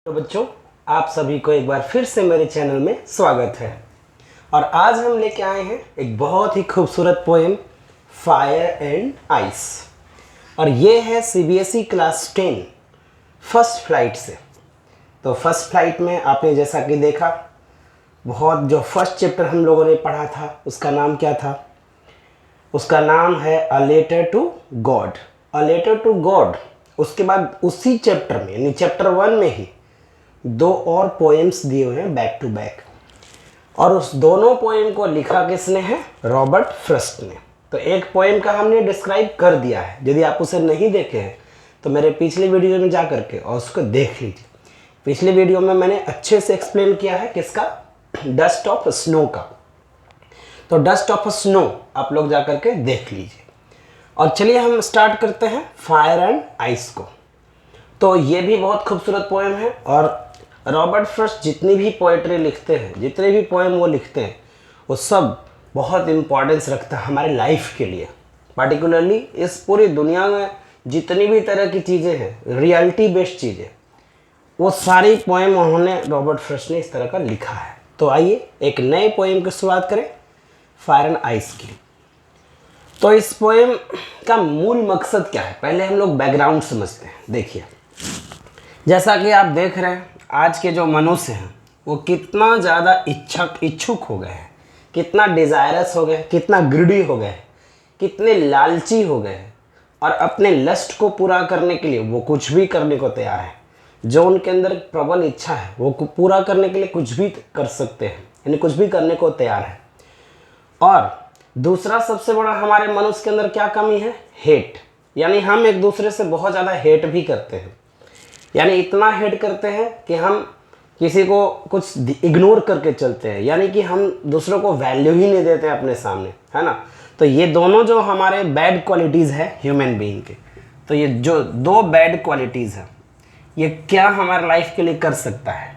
तो बच्चों, आप सभी को एक बार फिर से मेरे चैनल में स्वागत है। और आज हम लेके आए हैं एक बहुत ही खूबसूरत पोएम फायर एंड आइस। और ये है सीबीएसई क्लास 10 फर्स्ट फ्लाइट से। तो फर्स्ट फ्लाइट में आपने जैसा कि देखा, बहुत जो फर्स्ट चैप्टर हम लोगों ने पढ़ा था उसका नाम क्या था? उसका नाम है a letter to God. A letter to God. उसके बाद उसी चैप्टर में यानी चैप्टर 1 में ही दो और पोएम्स दिए हुए हैं बैक टू बैक। और उस दोनों पोएम को लिखा किसने है? रॉबर्ट फ्रॉस्ट ने। तो एक पोएम का हमने डिस्क्राइब कर दिया है, यदि आप उसे नहीं देखे हैं तो मेरे पिछले वीडियो में जा करके और उसको देख लीजिए। पिछले वीडियो में मैंने अच्छे से एक्सप्लेन किया है किसका? डस्ट ऑफ स्नो का। तो डस्ट ऑफ स्नो आप लोग जा करके देख लीजिए। और चलिए हम स्टार्ट करते हैं फायर एंड आइस को। तो ये भी बहुत खूबसूरत पोएम है। और रॉबर्ट फ्रॉस्ट जितनी भी पोएट्री लिखते हैं, जितने भी पोएम वो लिखते हैं, वो सब बहुत इम्पोर्टेंस रखता है हमारे लाइफ के लिए। पार्टिकुलरली इस पूरी दुनिया में जितनी भी तरह की चीज़ें हैं, रियलिटी बेस्ड चीज़ें, वो सारी पोएम उन्होंने रॉबर्ट फ्रॉस्ट ने इस तरह का लिखा है। तो आइए एक नए पोएम की शुरुआत करें, फायर एंड आइस की। तो इस पोएम का मूल मकसद क्या है, पहले हम लोग बैकग्राउंड समझते हैं। देखिए, जैसा कि आप देख रहे हैं, आज के जो मनुष्य हैं वो कितना ज़्यादा इच्छुक हो गए हैं, कितना डिज़ायरस हो गए, कितना ग्रीडी हो गए, कितने लालची हो गए, और अपने लस्ट को पूरा करने के लिए वो कुछ भी करने को तैयार है। जो उनके अंदर प्रबल इच्छा है वो पूरा करने के लिए कुछ भी कर सकते हैं, यानी कुछ भी करने को तैयार है। और दूसरा सबसे बड़ा हमारे मनुष्य के अंदर क्या कमी है? हेट। यानी हम एक दूसरे से बहुत ज़्यादा हेट भी करते हैं, यानी इतना हेट करते हैं कि हम किसी को कुछ इग्नोर करके चलते हैं, यानी कि हम दूसरों को वैल्यू ही नहीं देते अपने सामने, है ना। तो ये दोनों जो हमारे बैड क्वालिटीज़ है ह्यूमन बीइंग के, तो ये जो दो बैड क्वालिटीज़ है, ये क्या हमारे लाइफ के लिए कर सकता है?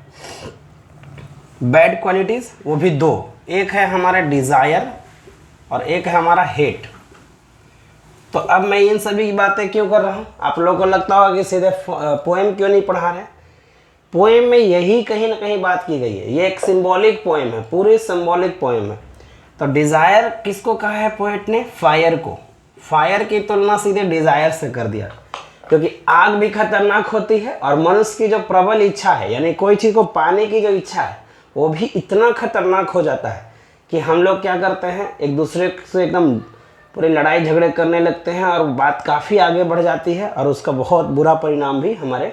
बैड क्वालिटीज़ वो भी दो, एक है हमारा डिज़ायर और एक है हमारा हेट। तो अब मैं इन सभी की बातें क्यों कर रहा हूँ? आप लोगों को लगता होगा कि सीधे पोएम क्यों नहीं पढ़ा रहे। पोएम में यही कहीं ना कहीं बात की गई है। ये एक सिंबॉलिक पोएम है, पूरी सिंबॉलिक पोएम है। तो डिज़ायर किसको कहा है पोएट ने? फायर को। फायर की तुलना सीधे डिज़ायर से कर दिया, क्योंकि आग भी खतरनाक होती है और मनुष्य की जो प्रबल इच्छा है, यानी कोई चीज़ को पाने की जो इच्छा है, वो भी इतना खतरनाक हो जाता है कि हम लोग क्या करते हैं, एक दूसरे से एकदम पूरे लड़ाई झगड़े करने लगते हैं और बात काफ़ी आगे बढ़ जाती है, और उसका बहुत बुरा परिणाम भी हमारे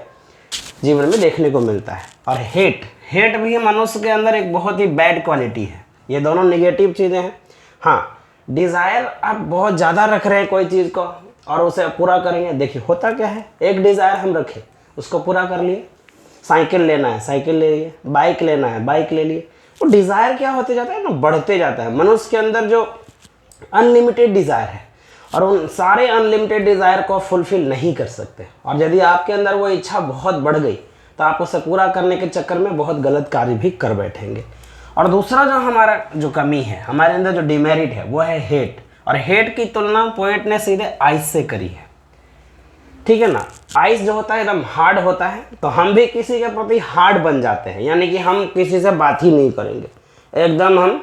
जीवन में देखने को मिलता है। और हेट भी मनुष्य के अंदर एक बहुत ही बैड क्वालिटी है। ये दोनों नेगेटिव चीज़ें हैं। हाँ, डिज़ायर आप बहुत ज़्यादा रख रहे हैं कोई चीज़ को और उसे पूरा करेंगे। देखिए होता क्या है, एक डिज़ायर हम रखें, उसको पूरा कर लिए। साइकिल लेना है, साइकिल ले लिए। बाइक लेना है, बाइक ले लिए। वो डिज़ायर क्या होते जाता है ना, बढ़ते जाता है। मनुष्य के अंदर जो अनलिमिटेड डिज़ायर है, और उन सारे अनलिमिटेड डिज़ायर को फुलफिल नहीं कर सकते। और यदि आपके अंदर वो इच्छा बहुत बढ़ गई तो आप उसे पूरा करने के चक्कर में बहुत गलत कार्य भी कर बैठेंगे। और दूसरा जो हमारा जो कमी है, हमारे अंदर जो डिमेरिट है, वो है हेट। और हेट की तुलना पोएट ने सीधे आइस से करी है, ठीक है ना। आइस जो होता है एकदम हार्ड होता है, तो हम भी किसी के प्रति हार्ड बन जाते हैं, यानी कि हम किसी से बात ही नहीं करेंगे, एकदम हम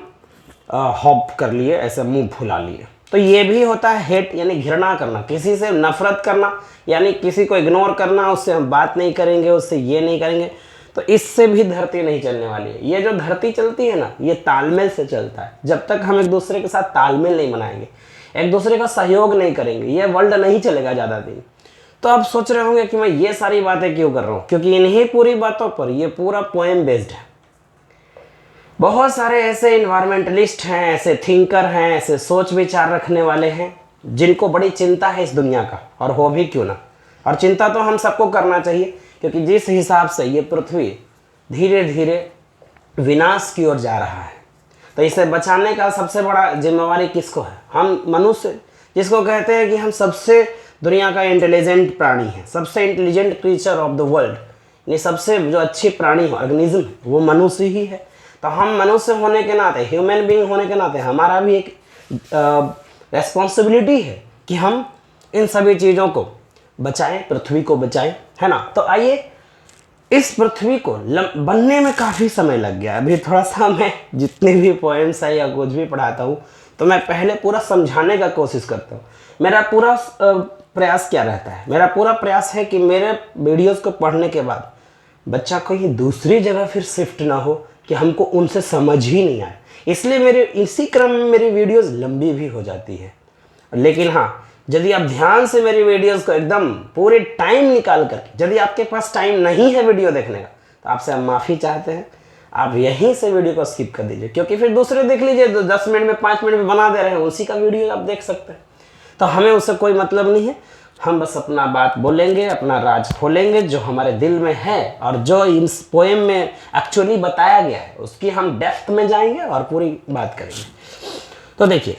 हॉप कर लिए, ऐसे मुंह फुला लिए। तो ये भी होता है हेट, यानी घृणा करना, किसी से नफरत करना, यानी किसी को इग्नोर करना, उससे हम बात नहीं करेंगे, उससे ये नहीं करेंगे। तो इससे भी धरती नहीं चलने वाली है। ये जो धरती चलती है ना, ये तालमेल से चलता है। जब तक हम एक दूसरे के साथ तालमेल नहीं बनाएंगे, एक दूसरे का सहयोग नहीं करेंगे, ये वर्ल्ड नहीं चलेगा ज़्यादा दिन। तो आप सोच रहे होंगे कि मैं ये सारी बातें क्यों कर रहा हूँ, क्योंकि इन्हीं पूरी बातों पर ये पूरा पोएम बेस्ड है। बहुत सारे ऐसे इन्वायरमेंटलिस्ट हैं, ऐसे थिंकर हैं, ऐसे सोच विचार रखने वाले हैं, जिनको बड़ी चिंता है इस दुनिया का, और हो भी क्यों ना। और चिंता तो हम सबको करना चाहिए, क्योंकि जिस हिसाब से ये पृथ्वी धीरे धीरे विनाश की ओर जा रहा है, तो इसे बचाने का सबसे बड़ा जिम्मेवारी किसको है? हम मनुष्य, जिसको कहते हैं कि हम सबसे दुनिया का इंटेलिजेंट प्राणी है, सबसे intelligent creature of the world, ये सबसे जो अच्छी प्राणी ऑर्गेनिज्म वो मनुष्य ही है। तो हम मनुष्य होने के नाते, ह्यूमन बीइंग होने के नाते, हमारा भी एक रेस्पॉन्सिबिलिटी है कि हम इन सभी चीज़ों को बचाएं, पृथ्वी को बचाएं, है ना। तो आइए इस पृथ्वी को बनने में काफ़ी समय लग गया। अभी थोड़ा सा मैं जितने भी पोएम्स है या कुछ भी पढ़ाता हूँ तो मैं पहले पूरा समझाने का कोशिश करता हूँ। मेरा पूरा प्रयास क्या रहता है, मेरा पूरा प्रयास है कि मेरे वीडियोस को पढ़ने के बाद बच्चा कहीं दूसरी जगह फिर शिफ्ट ना हो कि हमको उनसे समझ ही नहीं आए। इसलिए मेरे इसी क्रम में मेरी वीडियोस लंबी भी हो जाती है। लेकिन हाँ, यदि आप ध्यान से मेरी वीडियोस को एकदम पूरे टाइम निकाल करके, यदि आपके पास टाइम नहीं है वीडियो देखने का तो आपसे हम माफ़ी चाहते हैं, आप यहीं से वीडियो को स्किप कर दीजिए, क्योंकि फिर दूसरे देख लीजिए 10 मिनट में 5 मिनट में बना दे रहे हैं, उसी का वीडियो आप देख सकते हैं। तो हमें उससे कोई मतलब नहीं है, हम बस अपना बात बोलेंगे, अपना राज खोलेंगे जो हमारे दिल में है और जो इस पोएम में एक्चुअली बताया गया है उसकी हम डेप्थ में जाएंगे और पूरी बात करेंगे। तो देखिए,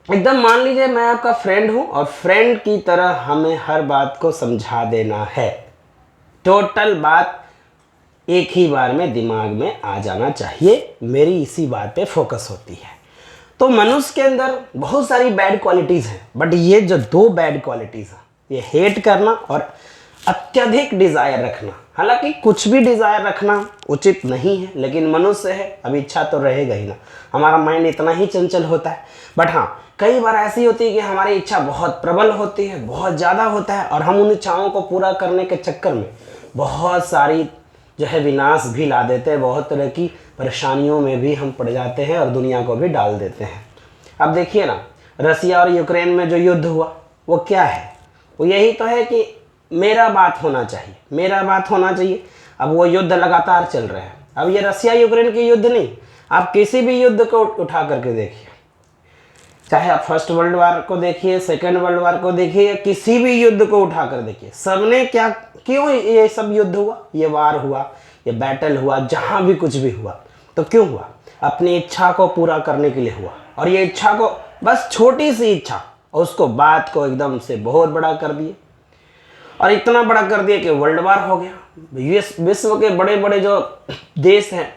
एकदम मान लीजिए मैं आपका फ्रेंड हूं और फ्रेंड की तरह हमें हर बात को समझा देना है। टोटल बात एक ही बार में दिमाग में आ जाना चाहिए, मेरी इसी बात पे फोकस होती है। तो मनुष्य के अंदर बहुत सारी बैड क्वालिटीज़ हैं, बट ये जो 2 बैड क्वालिटीज़ हैं, ये हेट करना और अत्यधिक डिज़ायर रखना। हालांकि कुछ भी डिज़ायर रखना उचित नहीं है, लेकिन मनुष्य है, अब इच्छा तो रहेगा ही ना, हमारा माइंड इतना ही चंचल होता है। बट हाँ, कई बार ऐसी होती है कि हमारी इच्छा बहुत प्रबल होती है, बहुत ज़्यादा होता है, और हम उन इच्छाओं को पूरा करने के चक्कर में बहुत सारी जो है विनाश भी ला देते हैं, बहुत तरह की परेशानियों में भी हम पड़ जाते हैं और दुनिया को भी डाल देते हैं। अब देखिए ना, रसिया और यूक्रेन में जो युद्ध हुआ वो क्या है, वो यही तो है कि मेरा बात होना चाहिए, मेरा बात होना चाहिए। अब वो युद्ध लगातार चल रहे हैं। अब ये रसिया यूक्रेन के युद्ध नहीं, आप किसी भी युद्ध को उठा करके देखिए, चाहे आप फर्स्ट वर्ल्ड वार को देखिए, सेकेंड वर्ल्ड वार को देखिए, या किसी भी युद्ध को उठा कर देखिए, सबने क्या, क्यों ये सब युद्ध हुआ, ये वार हुआ, ये बैटल हुआ, जहाँ भी कुछ भी हुआ तो क्यों हुआ, अपनी इच्छा को पूरा करने के लिए हुआ। और ये इच्छा को, बस छोटी सी इच्छा, और उसको बात को एकदम से बहुत बड़ा कर दिए, और इतना बड़ा कर दिया कि वर्ल्ड वार हो गया। विश्व के बड़े बड़े जो देश हैं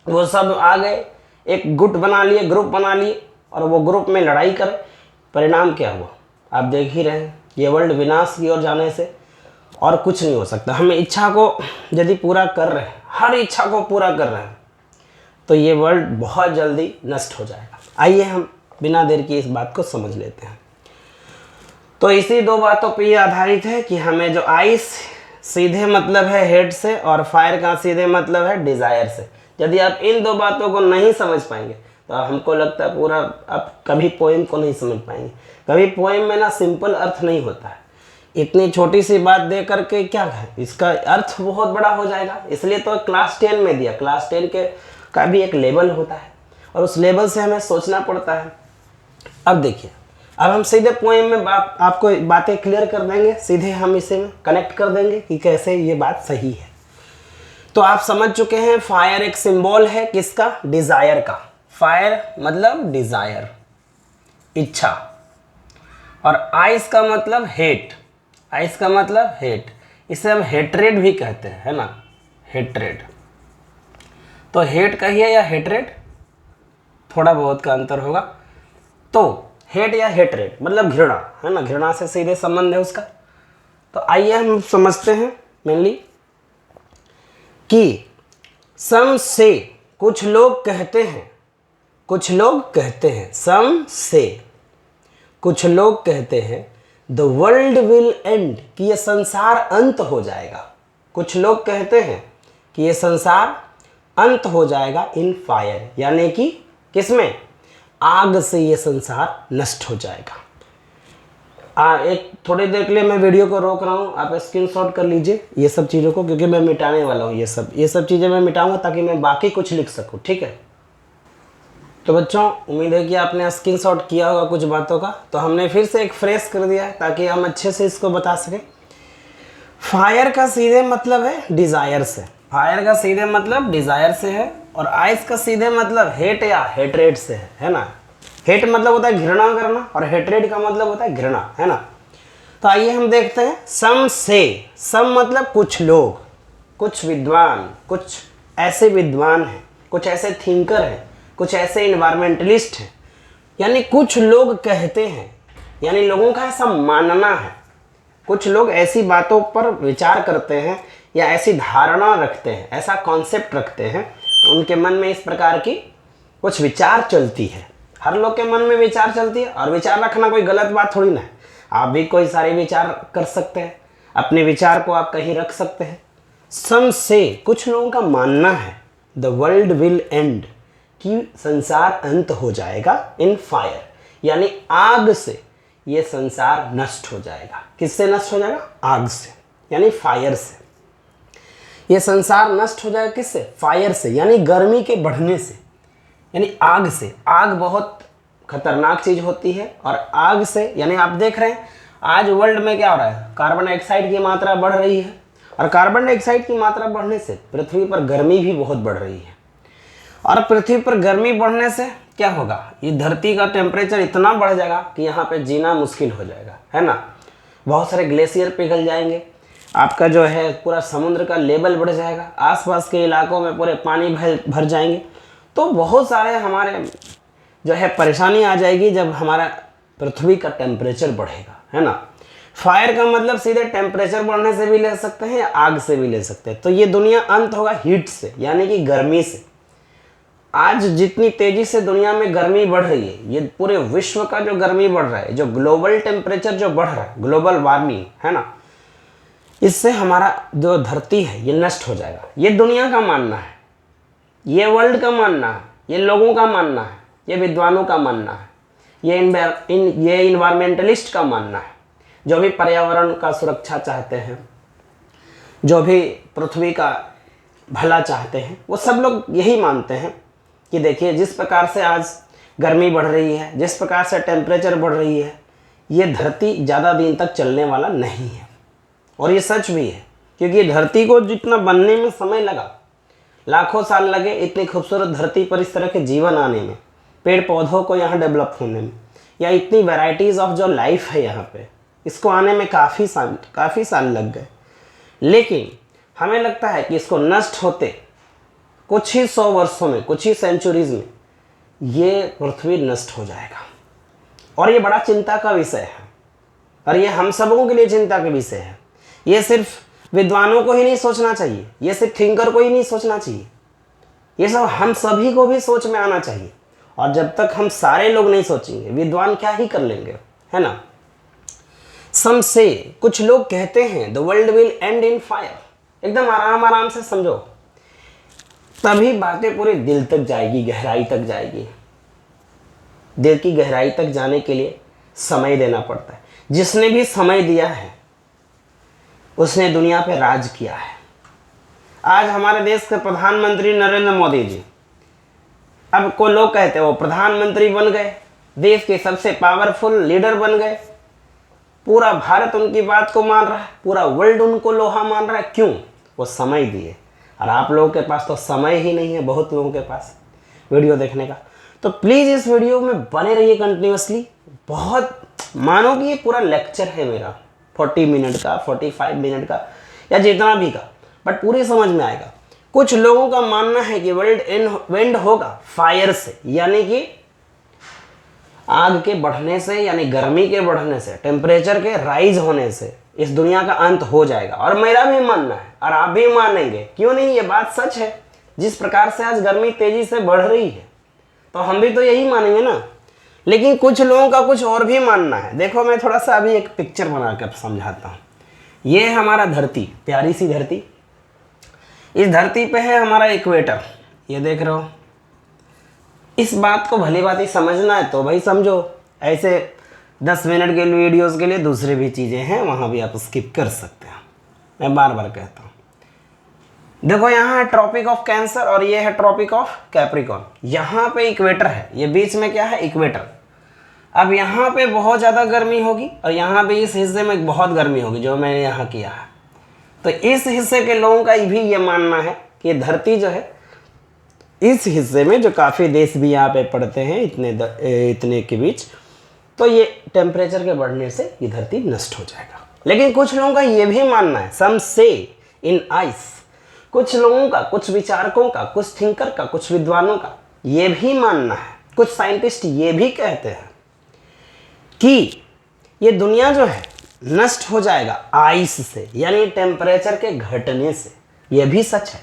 वो सब आ गए, एक गुट बना लिए, ग्रुप बना लिए, और वो ग्रुप में लड़ाई करे। परिणाम क्या हुआ आप देख ही रहे हैं, ये वर्ल्ड विनाश की ओर जाने से और कुछ नहीं हो सकता। हमें इच्छा को यदि पूरा कर रहे हैं, हर इच्छा को पूरा कर रहे हैं, तो ये वर्ल्ड बहुत जल्दी नष्ट हो जाएगा। आइए हम बिना देर की इस बात को समझ लेते हैं। तो इसी 2 बातों पर ये आधारित है कि हमें जो आइस सीधे मतलब है हेट से, और फायर का सीधे मतलब है डिज़ायर से। यदि आप इन 2 बातों को नहीं समझ पाएंगे तो हमको लगता है पूरा आप कभी पोएम को नहीं समझ पाएंगे। कभी पोएम में ना सिंपल अर्थ नहीं होता है, इतनी छोटी सी बात दे करके क्या है, इसका अर्थ बहुत बड़ा हो जाएगा। इसलिए तो क्लास 10 में दिया, क्लास 10 के का भी एक लेवल होता है और उस लेवल से हमें सोचना पड़ता है। अब देखिए, अब हम सीधे पोएम में आपको बातें क्लियर कर देंगे, सीधे हम इसे में कनेक्ट कर देंगे कि कैसे ये बात सही है। तो आप समझ चुके हैं, फायर एक सिंबल है किसका, डिजायर का। फायर मतलब डिजायर, इच्छा, और आइस का मतलब हेट, आइस का मतलब हेट, इसे हम हेट्रेड भी कहते हैं, है ना, हेट्रेड। तो हेट कहिए या हेट्रेड, थोड़ा बहुत का अंतर होगा। तो हेट या हेट्रेड मतलब घृणा, है ना, घृणा से सीधे संबंध है उसका। तो आइए हम समझते हैं मेनली कि सम से, कुछ लोग कहते हैं, कुछ लोग कहते हैं, सम से कुछ लोग कहते हैं द वर्ल्ड विल एंड, कि ये संसार अंत हो जाएगा। कुछ लोग कहते हैं कि ये संसार अंत हो जाएगा इन फायर, यानी कि किसमें, आग से ये संसार नष्ट हो जाएगा। एक थोड़ी देर के लिए मैं वीडियो को रोक रहा हूँ, आप स्क्रीनशॉट कर लीजिए ये सब चीज़ों को, क्योंकि मैं मिटाने वाला हूँ। ये सब चीज़ें मैं मिटाऊंगा ताकि मैं बाकी कुछ लिख सकूँ, ठीक है। तो बच्चों, उम्मीद है कि आपने स्क्रीनशॉट किया होगा कुछ बातों का। तो हमने फिर से एक फ्रेश कर दिया है ताकि हम अच्छे से इसको बता सकें। फायर का सीधे मतलब है डिज़ायर से, फायर का सीधे मतलब डिज़ायर से है, और आइस का सीधे मतलब हेट या हेट्रेड से है ना। हेट मतलब होता है घृणा करना, और हेट्रेड का मतलब होता है घृणा, है ना। तो आइए हम देखते हैं सम से। सम मतलब कुछ लोग, कुछ विद्वान, कुछ ऐसे विद्वान हैं, कुछ ऐसे थिंकर हैं, कुछ ऐसे इन्वायरमेंटलिस्ट हैं, यानी कुछ लोग कहते हैं, यानी लोगों का ऐसा मानना है, कुछ लोग ऐसी बातों पर विचार करते हैं या ऐसी धारणा रखते हैं, ऐसा कॉन्सेप्ट रखते हैं, तो उनके मन में इस प्रकार की कुछ विचार चलती है। हर लोग के मन में विचार चलती है, और विचार रखना कोई गलत बात थोड़ी ना है। आप भी कोई सारे विचार कर सकते हैं, अपने विचार को आप कहीं रख सकते हैं। सम से कुछ लोगों का मानना है द वर्ल्ड विल एंड, कि संसार अंत हो जाएगा इन फायर, यानी आग से ये संसार नष्ट हो जाएगा। किससे नष्ट हो जाएगा? आग से, यानी फायर से। ये संसार नष्ट हो जाएगा किससे? फायर से, यानी गर्मी के बढ़ने से, यानी आग से। आग बहुत खतरनाक चीज होती है, और आग से यानी आप देख रहे हैं आज वर्ल्ड में क्या हो रहा है, कार्बन डाइऑक्साइड की मात्रा बढ़ रही है, और कार्बन डाइऑक्साइड की मात्रा बढ़ने से पृथ्वी पर गर्मी भी बहुत बढ़ रही है। और पृथ्वी पर गर्मी बढ़ने से क्या होगा, ये धरती का टेम्परेचर इतना बढ़ जाएगा कि यहाँ पे जीना मुश्किल हो जाएगा, है ना। बहुत सारे ग्लेशियर पिघल जाएंगे, आपका जो है पूरा समुद्र का लेवल बढ़ जाएगा, आसपास के इलाकों में पूरे पानी भर जाएंगे। तो बहुत सारे हमारे जो है परेशानी आ जाएगी जब हमारा पृथ्वी का टेम्परेचर बढ़ेगा, है ना। फायर का मतलब सीधे टेम्परेचर बढ़ने से भी ले सकते हैं या आग से भी ले सकते हैं। तो ये दुनिया अंत होगा हीट से, यानी कि गर्मी से। आज जितनी तेजी से दुनिया में गर्मी बढ़ रही है, ये पूरे विश्व का जो गर्मी बढ़ रहा है, जो ग्लोबल टेम्परेचर जो बढ़ रहा है, ग्लोबल वार्मिंग, है ना, इससे हमारा जो धरती है ये नष्ट हो जाएगा। ये दुनिया का मानना है, ये वर्ल्ड का मानना है, ये लोगों का मानना है, ये विद्वानों का मानना है, ये इन्वायरमेंटलिस्ट का मानना है, जो भी पर्यावरण का सुरक्षा चाहते हैं, जो भी पृथ्वी का भला चाहते हैं, वो सब लोग यही मानते हैं कि देखिए जिस प्रकार से आज गर्मी बढ़ रही है, जिस प्रकार से टेम्परेचर बढ़ रही है, ये धरती ज़्यादा दिन तक चलने वाला नहीं है। और ये सच भी है, क्योंकि धरती को जितना बनने में समय लगा, लाखों साल लगे इतनी खूबसूरत धरती पर इस तरह के जीवन आने में, पेड़ पौधों को यहाँ डेवलप होने में, या इतनी वैरायटीज़ ऑफ जो लाइफ है यहाँ पे, इसको आने में काफ़ी साल लग गए। लेकिन हमें लगता है कि इसको नष्ट होते कुछ ही 100 वर्षों में, कुछ ही सेंचुरीज में ये पृथ्वी नष्ट हो जाएगा। और ये बड़ा चिंता का विषय है, और ये हम सबों के लिए चिंता का विषय है। ये सिर्फ विद्वानों को ही नहीं सोचना चाहिए, ये सिर्फ थिंकर को ही नहीं सोचना चाहिए, ये सब हम सभी को भी सोच में आना चाहिए। और जब तक हम सारे लोग नहीं सोचेंगे, विद्वान क्या ही कर लेंगे, है ना। सम से कुछ लोग कहते हैं the world will and in fire. एकदम आराम आराम से समझो, तभी बातें पूरे दिल तक जाएगी, गहराई तक जाएगी। दिल की गहराई तक जाने के लिए समय देना पड़ता है। जिसने भी समय दिया है उसने दुनिया पे राज किया है। आज हमारे देश के प्रधानमंत्री नरेंद्र मोदी जी, अब को लोग कहते हैं वो प्रधानमंत्री बन गए, देश के सबसे पावरफुल लीडर बन गए, पूरा भारत उनकी बात को मान रहा है, पूरा वर्ल्ड उनको लोहा मान रहा है। क्यों? वो समय दिए। और आप लोगों के पास तो समय ही नहीं है, बहुत लोगों के पास वीडियो देखने का। तो प्लीज़ इस वीडियो में बने रहिए कंटिन्यूसली। बहुत मानो कि ये पूरा लेक्चर है मेरा, 40 मिनट का, 45 मिनट का, या जितना भी का, बट पूरी समझ में आएगा। कुछ लोगों का मानना है कि वर्ल्ड एंड होगा फायर से, यानी कि आग के बढ़ने से, यानी गर्मी के बढ़ने से, टेम्परेचर के राइज होने से इस दुनिया का अंत हो जाएगा। और मेरा भी मानना है, और आप भी मानेंगे, क्यों नहीं, ये बात सच है। जिस प्रकार से आज गर्मी तेजी से बढ़ रही है तो हम भी तो यही मानेंगे ना। लेकिन कुछ लोगों का कुछ और भी मानना है। देखो मैं थोड़ा सा अभी एक पिक्चर बना कर समझाता हूँ। ये है हमारा धरती, प्यारी सी धरती। इस धरती पे है हमारा इक्वेटर, ये देख रहे हो। इस बात को भली बात ही समझना है तो भाई समझो, ऐसे 10 मिनट के वीडियोस के लिए दूसरी भी चीज़ें हैं, वहाँ भी आप स्किप कर सकते हैं। मैं बार बार कहता हूँ। देखो यहाँ है ट्रॉपिक ऑफ कैंसर और ये है ट्रॉपिक ऑफ कैप्रिकॉन। यहाँ पे इक्वेटर है, ये बीच में क्या है, इक्वेटर। अब यहाँ पे बहुत ज़्यादा गर्मी होगी और यहाँ पे इस हिस्से में बहुत गर्मी होगी, जो मैंने यहाँ किया है। तो इस हिस्से के लोगों का भी ये मानना है कि धरती जो है, इस हिस्से में जो काफ़ी देश भी यहाँ पे पड़ते हैं इतने के बीच, तो ये टेम्परेचर के बढ़ने से ये धरती नष्ट हो जाएगा। लेकिन कुछ लोगों का ये भी मानना है, सम से इन आइस, कुछ लोगों का, कुछ विचारकों का, कुछ थिंकर का, कुछ विद्वानों का ये भी मानना है, कुछ साइंटिस्ट ये भी कहते हैं कि ये दुनिया जो है नष्ट हो जाएगा आइस से, यानी टेम्परेचर के घटने से। यह भी सच है,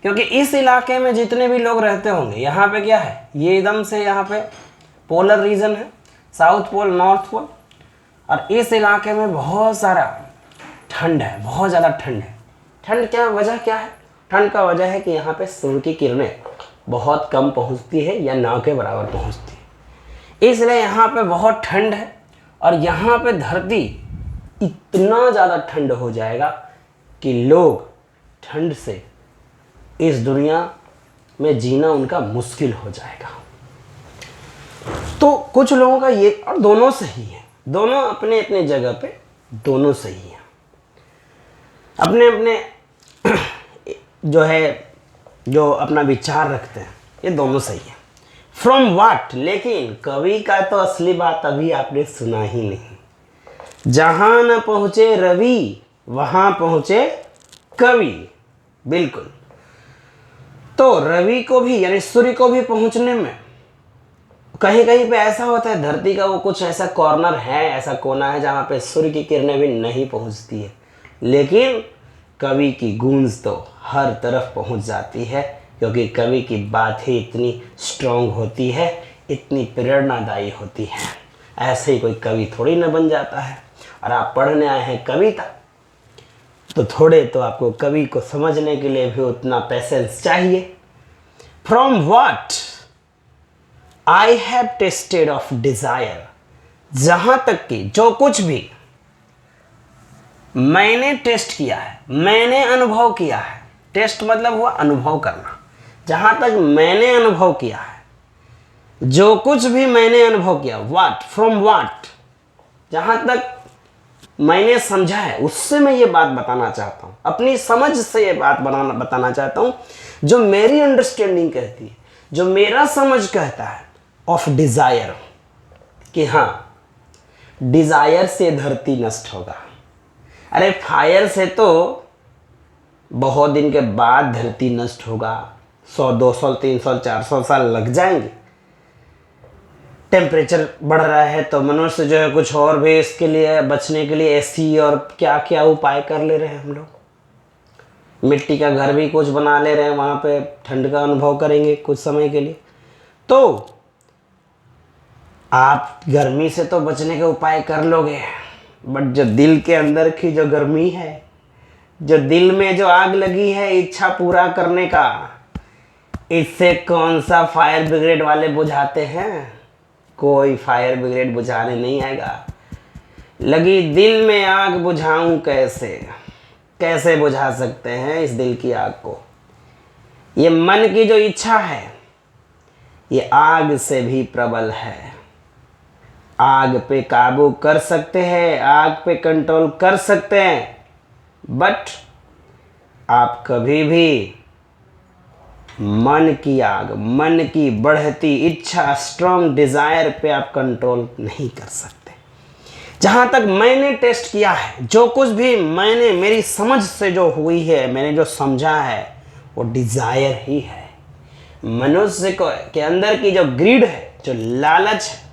क्योंकि इस इलाके में जितने भी लोग रहते होंगे, यहाँ पे क्या है, ये एकदम से यहाँ पे पोलर रीजन है, साउथ पोल, नॉर्थ पोल, और इस इलाके में बहुत सारा ठंड है, बहुत ज़्यादा ठंड है। ठंड क्या वजह क्या है? ठंड का वजह है कि यहाँ पे सूर्य की किरणें बहुत कम पहुँचती है या ना के बराबर पहुँचती है, इसलिए यहाँ पे बहुत ठंड है। और यहाँ पे धरती इतना ज़्यादा ठंड हो जाएगा कि लोग ठंड से इस दुनिया में जीना उनका मुश्किल हो जाएगा। तो कुछ लोगों का ये, और दोनों सही है, दोनों अपने अपने जगह पे दोनों सही हैं, अपने अपने जो है, जो अपना विचार रखते हैं, ये दोनों सही है। फ्रॉम वाट, लेकिन कवि का तो असली बात अभी आपने सुना ही नहीं। जहां न पहुंचे रवि वहां पहुंचे कवि। बिल्कुल, तो रवि को भी यानी सूर्य को भी पहुंचने में कहीं कहीं पे ऐसा होता है, धरती का वो कुछ ऐसा कॉर्नर है, ऐसा कोना है जहाँ पे सूर्य की किरणें भी नहीं पहुँचती है, लेकिन कवि की गूंज तो हर तरफ पहुँच जाती है, क्योंकि कवि की बात ही इतनी स्ट्रॉन्ग होती है, इतनी प्रेरणादायी होती है। ऐसे ही कोई कवि थोड़ी न बन जाता है। और आप पढ़ने आए हैं कविता, तो थोड़े तो आपको कवि को समझने के लिए भी उतना पेशेंस चाहिए। From what I have tested of desire, जहां तक कि जो कुछ भी मैंने टेस्ट किया है, मैंने अनुभव किया है। टेस्ट मतलब हुआ अनुभव करना। जहां तक मैंने अनुभव किया है, जो कुछ भी मैंने अनुभव किया, व्हाट, फ्रॉम व्हाट, जहां तक मैंने समझा है, उससे मैं ये बात बताना चाहता हूँ, अपनी समझ से ये बात बताना चाहता हूँ, जो मेरी अंडरस्टैंडिंग कहती है, जो मेरा समझ कहता है, ऑफ डिजायर, कि हाँ डिजायर से धरती नष्ट होगा। अरे फायर से तो बहुत दिन के बाद धरती नष्ट होगा, 100, 200, 300, 400 साल लग जाएंगे। टेम्परेचर बढ़ रहा है तो मनुष्य जो है कुछ और भी इसके लिए बचने के लिए एसी और क्या क्या उपाय कर ले रहे हैं। हम लोग मिट्टी का घर भी कुछ बना ले रहे हैं, वहाँ पे ठंड का अनुभव करेंगे कुछ समय के लिए। तो आप गर्मी से तो बचने के उपाय कर लोगे, बट जो दिल के अंदर की जो गर्मी है, जो दिल में जो आग लगी है इच्छा पूरा करने का, इससे कौन सा फायर ब्रिगेड वाले बुझाते हैं? कोई फायर ब्रिगेड बुझाने नहीं आएगा। लगी दिल में आग बुझाऊं कैसे? कैसे बुझा सकते हैं इस दिल की आग को? ये मन की जो इच्छा है, ये आग से भी प्रबल है। आग पे काबू कर सकते हैं, आग पे कंट्रोल कर सकते हैं, बट आप कभी भी मन की आग, मन की बढ़ती इच्छा, स्ट्रॉन्ग डिजायर पे आप कंट्रोल नहीं कर सकते। जहां तक मैंने टेस्ट किया है, जो कुछ भी मैंने मेरी समझ से जो हुई है, मैंने जो समझा है, वो डिजायर ही है। मनुष्य को के अंदर की जो ग्रीड है, जो लालच है,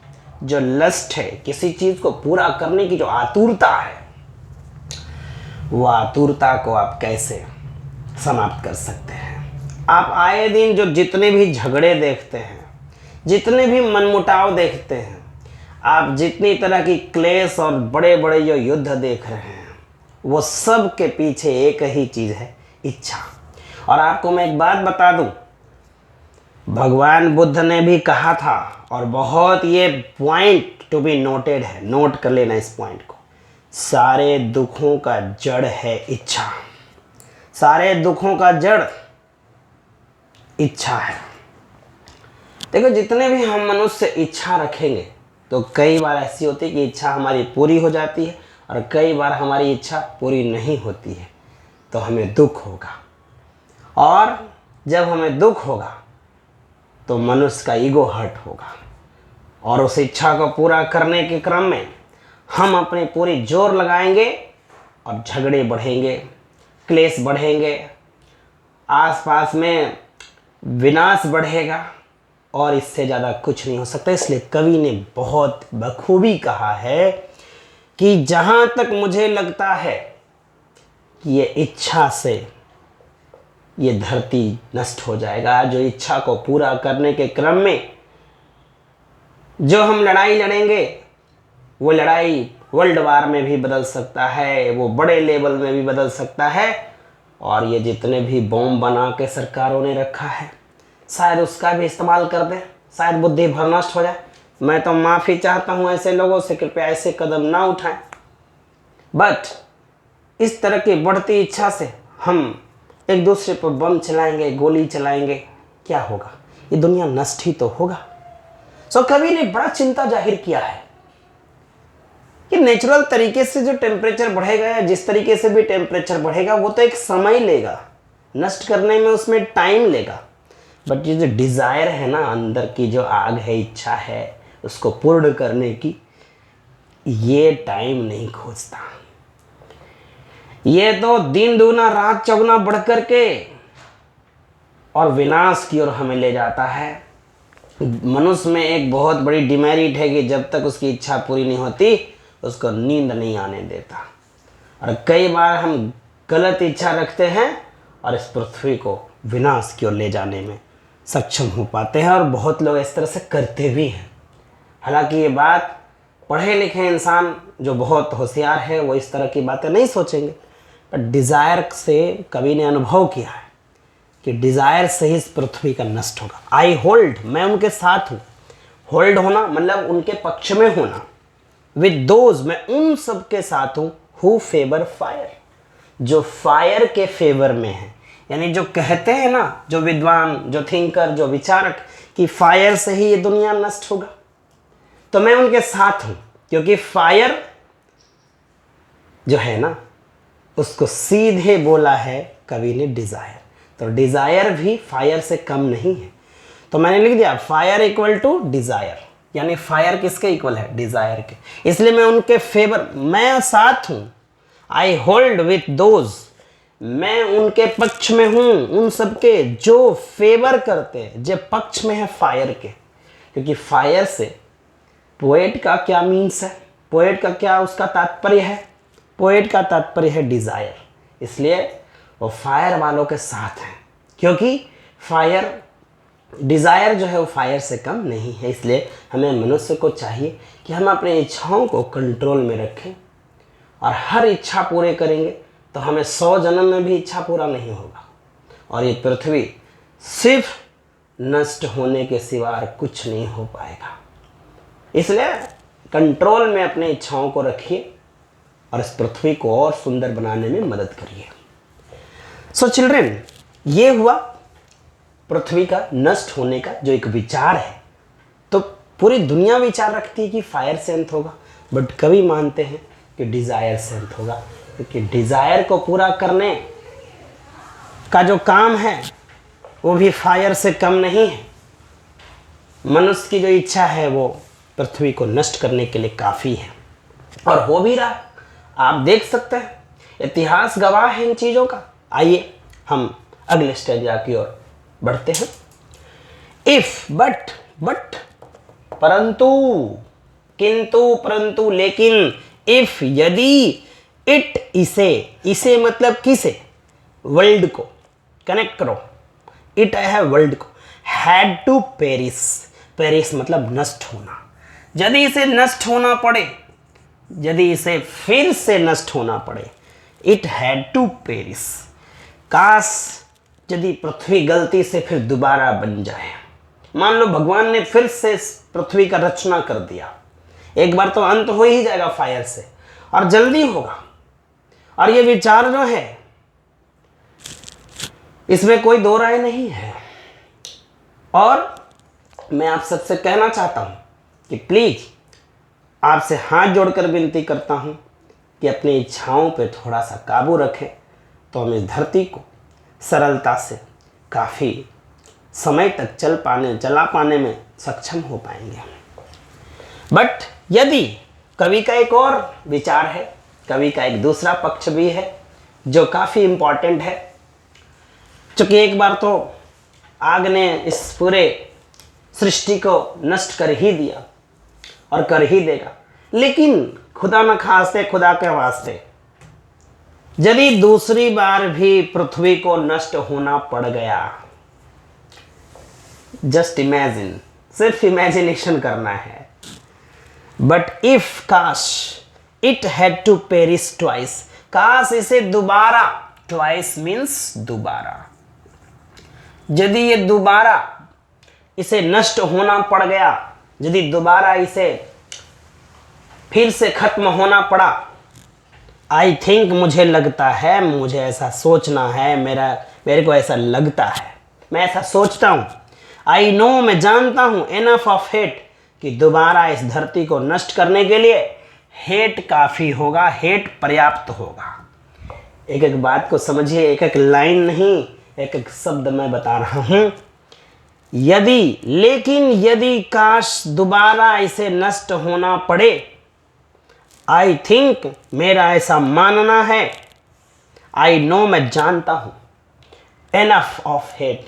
जो लस्ट है, किसी चीज को पूरा करने की जो आतुरता है, वो आतुरता को आप कैसे समाप्त कर सकते हैं? आप आए दिन जो जितने भी झगड़े देखते हैं, जितने भी मनमुटाव देखते हैं, आप जितनी तरह की क्लेश और बड़े बड़े जो युद्ध देख रहे हैं, वो सब के पीछे एक ही चीज़ है, इच्छा। और आपको मैं एक बात बता दूं, भगवान बुद्ध ने भी कहा था, और बहुत ये पॉइंट टू बी नोटेड है, नोट कर लेना इस पॉइंट को, सारे दुखों का जड़ है इच्छा। सारे दुखों का जड़ इच्छा है। देखो, जितने भी हम मनुष्य इच्छा रखेंगे, तो कई बार ऐसी होती है कि इच्छा हमारी पूरी हो जाती है, और कई बार हमारी इच्छा पूरी नहीं होती है, तो हमें दुख होगा। और जब हमें दुख होगा तो मनुष्य का ईगो हर्ट होगा, और उस इच्छा को पूरा करने के क्रम में हम अपने पूरी जोर लगाएंगे, और झगड़े बढ़ेंगे, क्लेश बढ़ेंगे, आसपास में विनाश बढ़ेगा, और इससे ज़्यादा कुछ नहीं हो सकता। इसलिए कवि ने बहुत बखूबी कहा है कि जहां तक मुझे लगता है कि ये इच्छा से ये धरती नष्ट हो जाएगा, जो इच्छा को पूरा करने के क्रम में जो हम लड़ाई लड़ेंगे, वो लड़ाई वर्ल्ड वार में भी बदल सकता है, वो बड़े लेवल में भी बदल सकता है। और ये जितने भी बॉम्ब बना के सरकारों ने रखा है, शायद उसका भी इस्तेमाल कर दें, शायद बुद्धि भर नष्ट हो जाए। मैं तो माफ़ी चाहता हूँ ऐसे लोगों से, कृपया ऐसे कदम ना उठाएं। बट इस तरह की बढ़ती इच्छा से हम एक दूसरे पर बम चलाएंगे, गोली चलाएंगे, क्या होगा? ये दुनिया नष्ट ही तो होगा। सो कवि ने बड़ा चिंता जाहिर किया है कि नेचुरल तरीके से जो टेम्परेचर बढ़ेगा या जिस तरीके से भी टेम्परेचर बढ़ेगा वो तो एक समय लेगा, नष्ट करने में उसमें टाइम लेगा। बट ये जो डिज़ायर है ना, अंदर की जो आग है, इच्छा है उसको पूर्ण करने की, ये टाइम नहीं खोजता। ये तो दिन दूना रात चौगुना बढ़ करके और विनाश की ओर हमें ले जाता है। मनुष्य में एक बहुत बड़ी डिमेरिट है कि जब तक उसकी इच्छा पूरी नहीं होती उसको नींद नहीं आने देता। और कई बार हम गलत इच्छा रखते हैं और इस पृथ्वी को विनाश की ओर ले जाने में सक्षम हो पाते हैं, और बहुत लोग इस तरह से करते भी हैं। हालांकि ये बात पढ़े लिखे इंसान जो बहुत होशियार है वो इस तरह की बातें नहीं सोचेंगे, पर डिज़ायर से कवि ने अनुभव किया है कि डिज़ायर से ही इस पृथ्वी का नष्ट होगा। आई होल्ड, मैं उनके साथ हूँ। होल्ड होना मतलब उनके पक्ष में होना। विद दोज, मैं उन सब के साथ हूँ हु फेवर फायर, जो फायर के फेवर में है। यानी जो कहते हैं ना, जो विद्वान, जो थिंकर, जो विचारक, कि फायर से ही ये दुनिया नष्ट होगा, तो मैं उनके साथ हूँ। क्योंकि फायर जो है ना, उसको सीधे बोला है कवि ने डिज़ायर। तो डिज़ायर भी फायर से कम नहीं है। तो मैंने लिख दिया फायर इक्वल टू डिज़ायर, यानी फायर किसके इक्वल है? डिज़ायर के। इसलिए मैं उनके फेवर, मैं साथ हूँ। आई होल्ड विथ दोज, मैं उनके पक्ष में हूँ, उन सबके जो फेवर करते हैं, जो पक्ष में है फायर के। क्योंकि फायर से पोएट का क्या मीन्स है, पोएट का क्या उसका तात्पर्य है? पोएट का तात्पर्य है डिज़ायर। इसलिए वो फायर वालों के साथ हैं, क्योंकि फायर, डिज़ायर जो है वो फायर से कम नहीं है। इसलिए हमें मनुष्य को चाहिए कि हम अपनी इच्छाओं को कंट्रोल में रखें, और हर इच्छा पूरे करेंगे तो हमें 100 जन्म में भी इच्छा पूरा नहीं होगा, और ये पृथ्वी सिर्फ नष्ट होने के सिवा कुछ नहीं हो पाएगा। इसलिए कंट्रोल में अपनी इच्छाओं को रखिए और इस पृथ्वी को और सुंदर बनाने में मदद करिए। सो चिल्ड्रेन, ये हुआ पृथ्वी का नष्ट होने का जो एक विचार है। तो पूरी दुनिया विचार रखती है कि फायर से अंत होगा, बट कवि मानते हैं कि डिज़ायर से अंत होगा। क्योंकि डिज़ायर को पूरा करने का जो काम है वो भी फायर से कम नहीं है। मनुष्य की जो इच्छा है वो पृथ्वी को नष्ट करने के लिए काफ़ी है, और हो भी रहा। आप देख सकते हैं, इतिहास गवाह है इन चीज़ों का। आइए हम अगले स्टेज की ओर बढ़ते हैं। इफ, बट, परंतु, किंतु, परंतु, लेकिन, इफ, यदि, इट, इसे मतलब किसे? वर्ल्ड को कनेक्ट करो। इट है वर्ल्ड को। हैड टू पेरिस, पेरिस मतलब नष्ट होना। यदि इसे नष्ट होना पड़े, यदि इसे फिर से नष्ट होना पड़े, इट हैड टू पेरिस। काश यदि पृथ्वी गलती से फिर दोबारा बन जाए। मान लो भगवान ने फिर से पृथ्वी का रचना कर दिया, एक बार तो अंत हो ही जाएगा फायर से, और जल्दी होगा। और ये विचार जो है इसमें कोई दो राय नहीं है। और मैं आप सबसे कहना चाहता हूं कि प्लीज आपसे हाथ जोड़कर विनती करता हूं कि अपनी इच्छाओं पे थोड़ा सा काबू रखें, तो हम इस धरती को सरलता से काफ़ी समय तक चला पाने में सक्षम हो पाएंगे। बट यदि कवि का एक और विचार है, कवि का एक दूसरा पक्ष भी है जो काफ़ी इम्पॉर्टेंट है। चूँकि एक बार तो आग ने इस पूरे सृष्टि को नष्ट कर ही दिया और कर ही देगा, लेकिन खुदा न खास्ते, खुदा के वास्ते, यदि दूसरी बार भी पृथ्वी को नष्ट होना पड़ गया, जस्ट इमेजिन, सिर्फ इमेजिनेशन करना है, बट इफ काश it had to perish twice, काश इसे दोबारा, ट्वाइस मीन्स दोबारा, यदि ये दोबारा इसे नष्ट होना पड़ गया, यदि दोबारा इसे फिर से खत्म होना पड़ा, आई थिंक, मुझे लगता है, मुझे ऐसा सोचना है, मेरे को ऐसा लगता है, मैं ऐसा सोचता हूँ, आई नो, मैं जानता हूँ, एनफ ऑफ हेट, कि दोबारा इस धरती को नष्ट करने के लिए हेट काफ़ी होगा, हेट पर्याप्त होगा। एक एक बात को समझिए, एक एक लाइन नहीं, एक एक शब्द मैं बता रहा हूँ। यदि, लेकिन यदि काश दोबारा इसे नष्ट होना पड़े, आई थिंक, मेरा ऐसा मानना है, आई नो, मैं जानता हूँ, एनफ ऑफ हेट,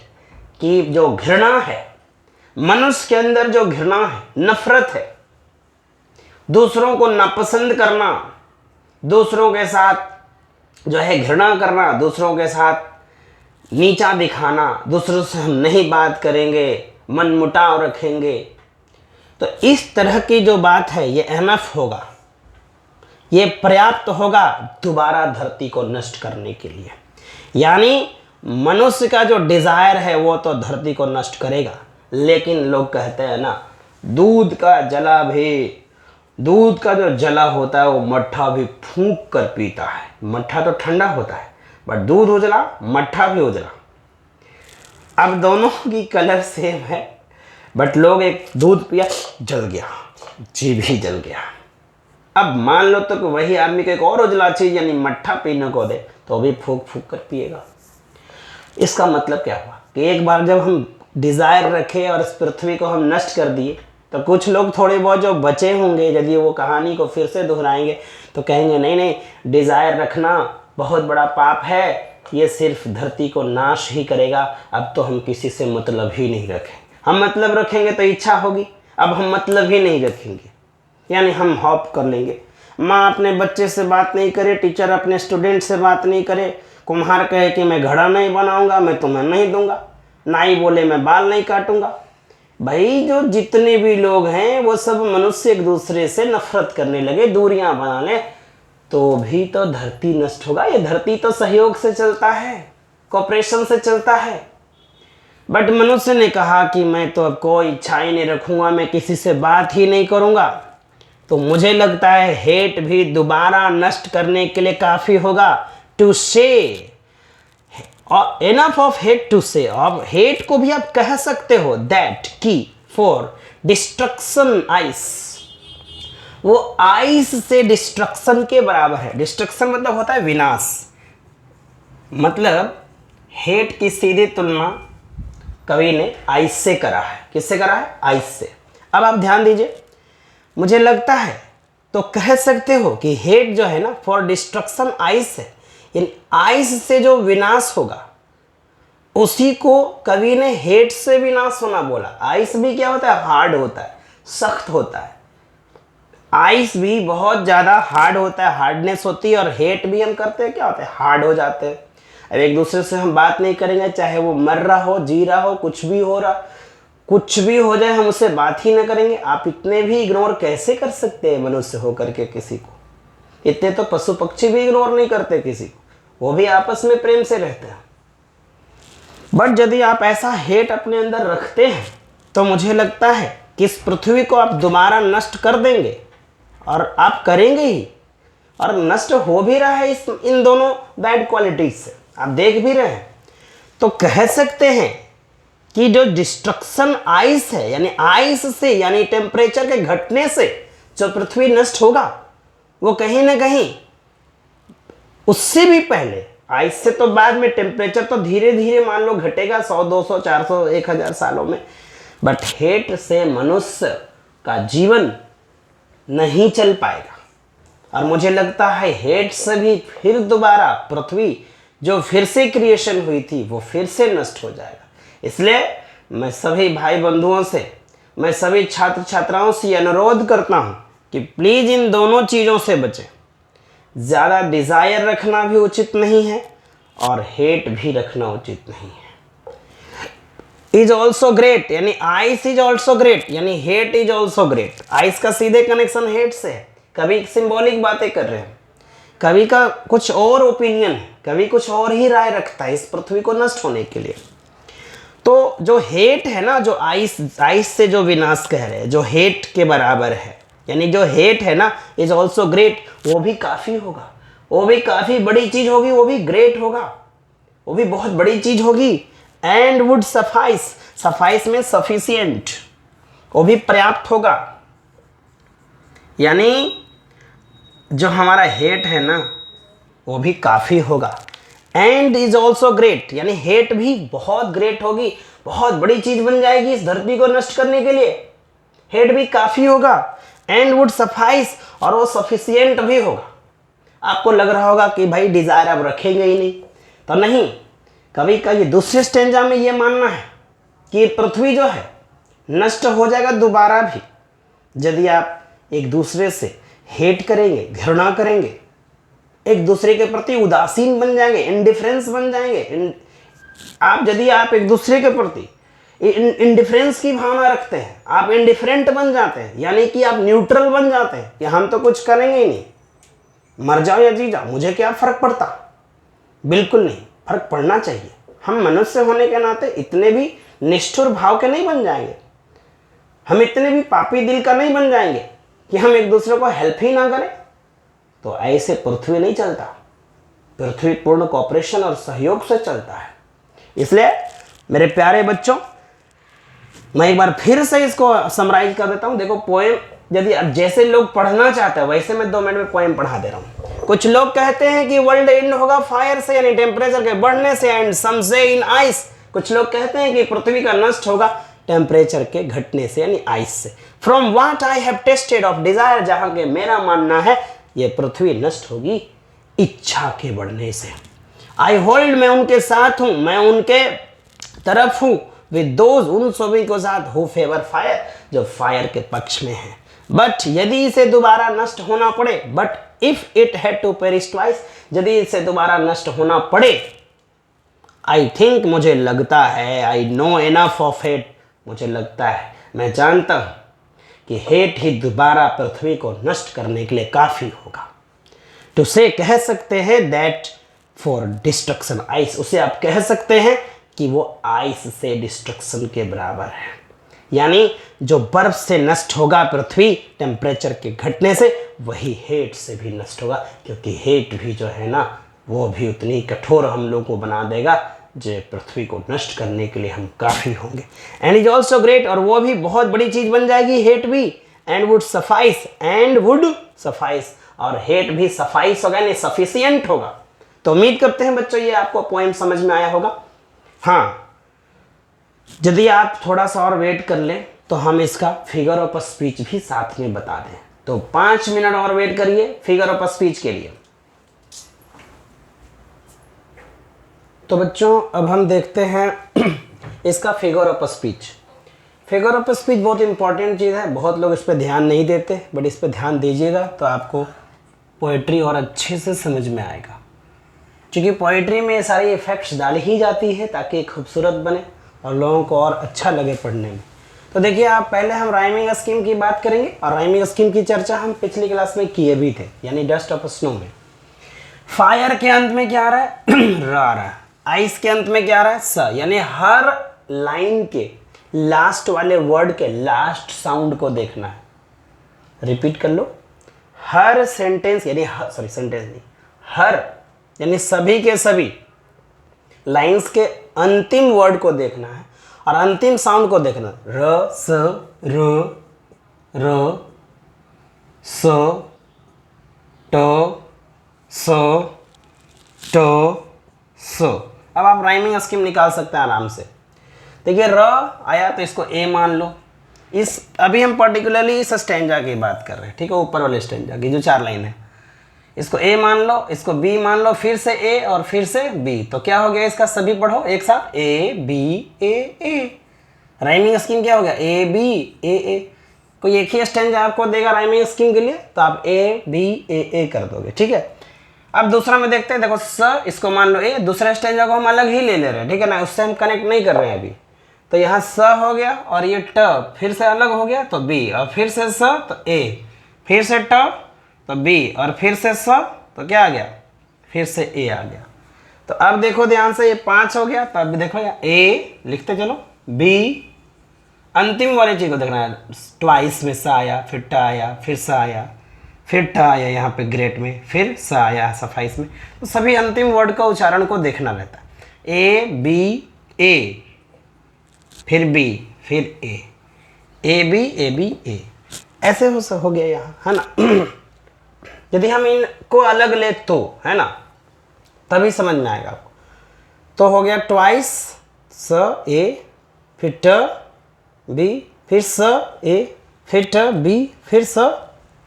कि जो घृणा है, मनुष्य के अंदर जो घृणा है, नफरत है, दूसरों को नापसंद करना, दूसरों के साथ जो है घृणा करना, दूसरों के साथ नीचा दिखाना, दूसरों से हम नहीं बात करेंगे, मन मुटाव रखेंगे, तो इस तरह की जो बात है ये एनफ होगा, ये पर्याप्त होगा दोबारा धरती को नष्ट करने के लिए। यानी मनुष्य का जो डिजायर है वो तो धरती को नष्ट करेगा, लेकिन लोग कहते हैं ना, दूध का जो जला होता है वो मट्ठा भी फूंक कर पीता है। मट्ठा तो ठंडा होता है, बट दूध उजला, मट्ठा भी उजला। अब दोनों की कलर सेम है, बट लोग एक दूध पिया, जल गया, जीभ ही जल गया। अब मान लो तो कि वही आदमी को एक और उजला चीज यानी मट्ठा पीने को दे तो भी फूंक फूंक कर पिएगा। इसका मतलब क्या हुआ कि एक बार जब हम डिजायर रखे और इस पृथ्वी को हम नष्ट कर दिए, तो कुछ लोग थोड़े बहुत जो बचे होंगे, यदि वो कहानी को फिर से दोहराएंगे तो कहेंगे नहीं नहीं, डिजायर रखना बहुत बड़ा पाप है, ये सिर्फ धरती को नाश ही करेगा, अब तो हम किसी से मतलब ही नहीं रखें। हम मतलब रखेंगे तो इच्छा होगी, अब हम मतलब ही नहीं रखेंगे, यानी हम हॉप कर लेंगे। माँ अपने बच्चे से बात नहीं करे, टीचर अपने स्टूडेंट से बात नहीं करे, कुम्हार कहे कि मैं घड़ा नहीं बनाऊंगा, मैं तुम्हें नहीं दूंगा, नाई बोले मैं बाल नहीं काटूंगा। भाई जो जितने भी लोग हैं वो सब मनुष्य एक दूसरे से नफरत करने लगे, दूरियां बनाने, तो भी तो धरती नष्ट होगा। ये धरती तो सहयोग से चलता है, कोऑपरेशन से चलता है। बट मनुष्य ने कहा कि मैं तो अब कोई इच्छा ही नहीं रखूंगा, मैं किसी से बात ही नहीं करूंगा, तो मुझे लगता है हेट भी दोबारा नष्ट करने के लिए काफी होगा। टू से, एनफ ऑफ हेट टू से, अब हेट को भी आप कह सकते हो दैट की फॉर डिस्ट्रक्शन आइस, वो आइस से डिस्ट्रक्शन के बराबर है। डिस्ट्रक्शन मतलब होता है विनाश, मतलब हेट की सीधी तुलना कवि ने आइस से करा है। किससे करा है? आइस से। अब आप ध्यान दीजिए, मुझे लगता है तो कह सकते हो कि हेट जो है ना फॉर डिस्ट्रक्शन आइस है, यानी आइस से जो विनाश होगा उसी को कवि ने हेट से विनाश होना बोला। आइस भी क्या होता है? हार्ड होता है, सख्त होता है। आइस भी बहुत ज़्यादा हार्ड होता है, हार्डनेस होती है, और हेट भी हम करते हैं क्या होता है? हार्ड हो जाते हैं। अब एक दूसरे से हम बात नहीं करेंगे, चाहे वो मर रहा हो, जी रहा हो, कुछ भी हो रहा, कुछ भी हो जाए, हम उससे बात ही ना करेंगे। आप इतने भी इग्नोर कैसे कर सकते हैं मनुष्य होकर के किसी को? इतने तो पशु पक्षी भी इग्नोर नहीं करते किसी को, वो भी आपस में प्रेम से रहते हैं। बट यदि आप ऐसा हेट अपने अंदर रखते हैं तो मुझे लगता है कि इस पृथ्वी को आप दोबारा नष्ट कर देंगे, और आप करेंगे ही, और नष्ट हो भी रहा है इन दोनों बैड क्वालिटीज से, आप देख भी रहे हैं। तो कह सकते हैं कि जो डिस्ट्रक्शन आइस है, यानी आइस से, यानी टेम्परेचर के घटने से जो पृथ्वी नष्ट होगा, वो कहीं ना कहीं उससे भी पहले, आइस से तो बाद में, टेम्परेचर तो धीरे धीरे मान लो घटेगा 100, 200, 400, 1000 सालों में। बट हेट से मनुष्य का जीवन नहीं चल पाएगा, और मुझे लगता है हेट से भी फिर दोबारा पृथ्वी जो फिर से क्रिएशन हुई थी वो फिर से नष्ट हो जाएगा। इसलिए मैं सभी भाई बंधुओं से, मैं सभी छात्र छात्राओं से अनुरोध करता हूं कि प्लीज इन दोनों चीजों से बचें। ज्यादा डिजायर रखना भी उचित नहीं है और हेट भी रखना उचित नहीं है। इज ऑल्सो ग्रेट यानी आइस इज ऑल्सो ग्रेट यानी hate is also great. Ice का सीधे कनेक्शन हेट से है। कभी सिंबॉलिक बातें कर रहे हैं, कभी का कुछ और ओपिनियन है, कभी कुछ और ही राय रखता है इस पृथ्वी को नष्ट होने के लिए। तो जो हेट है ना, जो आइस से जो विनाश कह रहे हैं, जो हेट के बराबर है, यानी जो हेट है ना इज ऑल्सो ग्रेट, वो भी काफी होगा, वो भी काफी बड़ी चीज होगी, वो भी ग्रेट होगा, वो भी बहुत बड़ी चीज होगी। एंड वुड सफाइस, सफाइस में सफिशियंट, वो भी पर्याप्त होगा। यानी जो हमारा हेट है ना वो भी काफी होगा। एंड इज ऑल्सो ग्रेट यानी हेट भी बहुत ग्रेट होगी, बहुत बड़ी चीज बन जाएगी इस धरती को नष्ट करने के लिए। हेट भी काफी होगा। एंड वुड सफाइस और वो सफिशियंट भी होगा। आपको लग रहा होगा कि भाई डिजायर अब रखेंगे ही नहीं, तो नहीं, कभी कभी दूसरे स्टेंजा में ये मानना है कि पृथ्वी जो है नष्ट हो जाएगा दोबारा भी यदि आप एक दूसरे से हेट करेंगे, घृणा करेंगे, एक दूसरे के प्रति उदासीन बन जाएंगे, इंडिफरेंस बन जाएंगे। आप यदि आप एक दूसरे के प्रति इंडिफरेंस की भावना रखते हैं, आप इंडिफरेंट बन जाते हैं, यानी कि आप न्यूट्रल बन जाते हैं कि हम तो कुछ करेंगे ही नहीं, मर जाओ या जी जाओ, मुझे क्या फर्क पड़ता। बिल्कुल नहीं, फर्क पड़ना चाहिए। हम मनुष्य होने के नाते इतने भी निष्ठुर भाव के नहीं बन जाएंगे, हम इतने भी पापी दिल का नहीं बन जाएंगे कि हम एक दूसरे को हेल्प ही ना करें। तो ऐसे पृथ्वी नहीं चलता। पृथ्वी पूर्ण कोऑपरेशन और सहयोग से चलता है। इसलिए मेरे प्यारे बच्चों, मैं एक बार फिर से इसको समराइज कर देता हूं। देखो पोएम, यदि अब जैसे लोग पढ़ना चाहते हैं वैसे मैं 2 मिनट में पोएम पढ़ा दे रहा हूं। कुछ लोग कहते हैं कि वर्ल्ड एंड होगा फायर से यानी टेम्परेचर के बढ़ने से, एंड सम से इन आइस। कुछ लोग कहते हैं कि पृथ्वी का नष्ट होगा टेम्परेचर के घटने से यानी आइस से। From what I have tested of desire, जहां के मेरा मानना है ये पृथ्वी नष्ट होगी इच्छा के बढ़ने से। आई होल्ड, मैं उनके साथ हूं, मैं उनके तरफ हूं, विद दोज, उन सभी को साथ, हु फेवर फायर, जो फायर के पक्ष में है। बट यदि इसे दोबारा नष्ट होना पड़े, but if it had to perish twice, यदि इसे दोबारा नष्ट होना पड़े, आई थिंक, मुझे लगता है, I know enough of hate, मुझे लगता है, मैं जानता हूं कि हेट ही दोबारा पृथ्वी को नष्ट करने के लिए काफी होगा। टू से, कह सकते हैं, दैट फॉर डिस्ट्रक्शन आइस, उसे आप कह सकते हैं कि वो आइस से डिस्ट्रक्शन के बराबर है। यानी जो बर्फ से नष्ट होगा पृथ्वी टेम्परेचर के घटने से, वही हेट से भी नष्ट होगा, क्योंकि हेट भी जो है ना वो भी उतनी कठोर हम लोग को बना देगा जो पृथ्वी को नष्ट करने के लिए हम काफी होंगे। एंड इज ऑल्सो ग्रेट, और वो भी बहुत बड़ी चीज बन जाएगी हेट भी। And would suffice, and would suffice, और हेट भी सफाइस होगा यानी सफिशियंट होगा। तो उम्मीद करते हैं बच्चों ये आपको पोएम समझ में आया होगा। हाँ, यदि आप थोड़ा सा और वेट कर लें तो हम इसका फिगर ऑफ स्पीच भी साथ में बता दें। तो 5 मिनट और वेट करिए फिगर ऑफ स्पीच के लिए। तो बच्चों अब हम देखते हैं इसका figure of speech. Figure of speech बहुत इंपॉर्टेंट चीज़ है, बहुत लोग इस पर ध्यान नहीं देते, बट इस पर ध्यान दीजिएगा तो आपको पोएट्री और अच्छे से समझ में आएगा। क्योंकि पोएट्री में सारी इफेक्ट्स डाली ही जाती है ताकि खूबसूरत बने और लोगों को और अच्छा लगे पढ़ने में। तो देखिए, आप पहले हम राइमिंग स्कीम की बात करेंगे, और राइमिंग स्कीम की चर्चा हम पिछली क्लास में किए भी थे, यानी डस्ट ऑफ स्नो में। फायर के अंत में क्या आ रहा है र आ रहा है, आइस के अंत में क्या आ रहा है स, यानी हर लाइन के लास्ट वाले वर्ड के लास्ट साउंड को देखना है। रिपीट कर लो, हर सेंटेंस यानी सेंटेंस नहीं, हर यानी सभी के सभी लाइंस के अंतिम वर्ड को देखना है और अंतिम साउंड को देखना। र स र र स ट स ट स। अब आप राइमिंग स्कीम निकाल सकते हैं आराम से। देखिए, र आया तो इसको ए मान लो। इस अभी हम पर्टिकुलरली इस स्टैंजा की बात कर रहे हैं, ठीक है, ऊपर वाले स्टैंजा की जो 4 लाइन है। इसको ए मान लो, इसको बी मान लो, फिर से ए और फिर से बी। तो क्या हो गया इसका, सभी पढ़ो एक साथ, A B A A. Rhyming scheme क्या हो गया, ए बी ए ए। कोई एक ही स्टैंजा आपको देगा राइमिंग स्कीम के लिए, तो आप ए बी ए कर दोगे, ठीक है। अब दूसरा में देखते हैं, देखो स, इसको मान लो ए, दूसरे स्टैंजा को हम अलग ही ले रहे हैं, ठीक है ना, उससे हम कनेक्ट नहीं कर रहे हैं अभी। तो यहाँ स हो गया और ये ट फिर से अलग हो गया तो बी, और फिर से स तो ए, फिर से ट तो बी, और फिर से स तो क्या आ गया, फिर से ए आ गया। तो अब देखो ध्यान से, ये 5 हो गया, तो अब देखो यहाँ ए लिखते चलो, बी, अंतिम वाली चीज को देखना है, ट्वाइस में स आया, फिर ट आया, फिर स आया, फिर ट आया यहाँ पे ग्रेट में, फिर स आया सफाइस में। तो सभी अंतिम वर्ड का उच्चारण को देखना रहता है, ए बी ए, फिर बी, फिर ए बी ए, ऐसे हो गया यहाँ, है ना। यदि हम इनको अलग ले तो, है ना, तभी समझ में आएगा आपको। तो हो गया ट्वाइस स ए, फिर ट बी, फिर स ए, फिर ट बी, फिर स